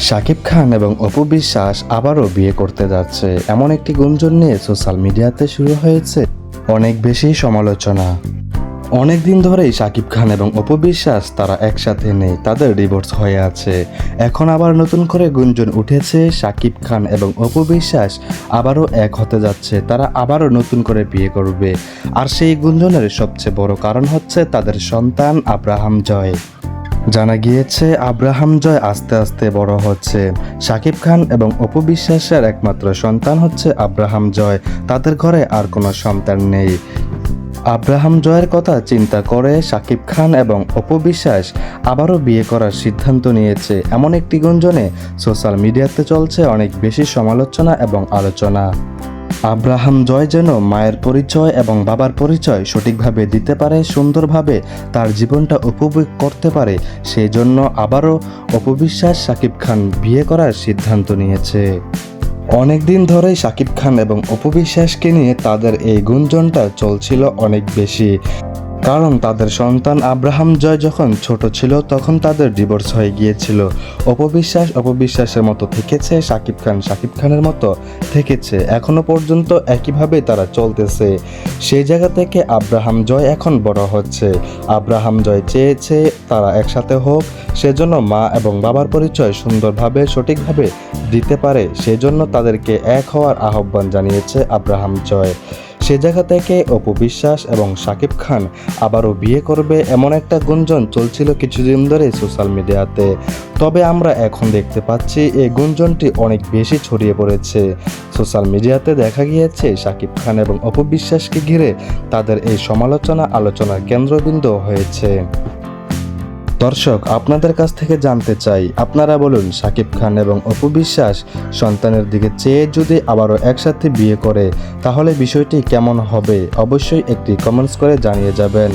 শাকিব খান এবং অপু বিশ্বাস আবারও বিয়ে করতে যাচ্ছে এমন একটি গুঞ্জন নিয়ে সোশ্যাল মিডিয়াতে শুরু হয়েছে অনেক বেশি সমালোচনা। অনেক দিন ধরেই শাকিব খান এবং অপু বিশ্বাস তারা একসাথে নেই, তাদের ডিভোর্স হয়ে আছে। এখন আবার নতুন করে গুঞ্জন উঠেছে শাকিব খান এবং অপু বিশ্বাস আবারও এক হতে যাচ্ছে, তারা আবারও নতুন করে বিয়ে করবে। আর সেই গুঞ্জনের সবচেয়ে বড় কারণ হচ্ছে তাদের সন্তান আব্রাহাম জয়। জানা গিয়েছে আব্রাহাম জয় আস্তে আস্তে বড় হচ্ছে। শাকিব খান এবং অপু বিশ্বাসের একমাত্র সন্তান হচ্ছে আব্রাহাম জয়, তাদের ঘরে আর কোনো সন্তান নেই। আব্রাহাম জয়ের কথা চিন্তা করে শাকিব খান এবং অপু বিশ্বাস আবারও বিয়ে করার সিদ্ধান্ত নিয়েছে এমন একটি গুঞ্জনে সোশ্যাল মিডিয়াতে চলছে অনেক বেশি সমালোচনা এবং আলোচনা। আব্রাহাম জয় যেন মায়ের পরিচয় এবং বাবার পরিচয় সঠিকভাবে দিতে পারে, সুন্দরভাবে তার জীবনটা উপভোগ করতে পারে, সেই জন্য আবারও অপু বিশ্বাস শাকিব খান বিয়ে করার সিদ্ধান্ত নিয়েছে। অনেক দিন ধরেই শাকিব খান এবং অপু বিশ্বাসকে নিয়ে তাদের এই গুঞ্জনটা চলছিল অনেক বেশি, কারণ তাদের সন্তান আব্রাহাম জয় যখন ছোট ছিল তখন তাদের ডিভোর্স হয়ে গিয়েছিল। অপু বিশ্বাসের মতো থেকেছে, শাকিব খানের মতো থেকেছে, এখনো পর্যন্ত একইভাবে তারা চলতেছে। সেই জায়গা থেকে আব্রাহাম জয় এখন বড় হচ্ছে। আব্রাহাম জয় চেয়েছে তারা একসাথে হোক, সেজন্য মা এবং বাবার পরিচয় সুন্দরভাবে সঠিকভাবে দিতে পারে, সেজন্য তাদেরকে এক হওয়ার আহ্বান জানিয়েছে আব্রাহাম জয়। সে জায়গা থেকে অপু বিশ্বাস এবং শাকিব খান আবারও বিয়ে করবে এমন একটা গুঞ্জন চলছিল কিছুদিন ধরে সোশ্যাল মিডিয়াতে। তবে আমরা এখন দেখতে পাচ্ছি এই গুঞ্জনটি অনেক বেশি ছড়িয়ে পড়েছে সোশ্যাল মিডিয়াতে। দেখা গিয়েছে শাকিব খান এবং অপু বিশ্বাসকে ঘিরে তাদের এই সমালোচনা আলোচনার কেন্দ্রবিন্দু হয়েছে। দর্শক, আপনাদের কাছ থেকে জানতে চাই, আপনারা বলুন, শাকিব খান এবং অপু বিশ্বাস সন্তানের দিকে চেয়ে যদি আবারও একসাথে বিয়ে করে তাহলে বিষয়টি কেমন হবে? অবশ্যই একটি কমেন্টস করে জানিয়ে যাবেন।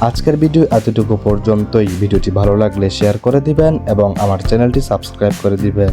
আজকের ভিডিও এতটুকু পর্যন্তই। ভিডিওটি ভালো লাগলে শেয়ার করে দিবেন এবং আমার চ্যানেলটি সাবস্ক্রাইব করে দিবেন।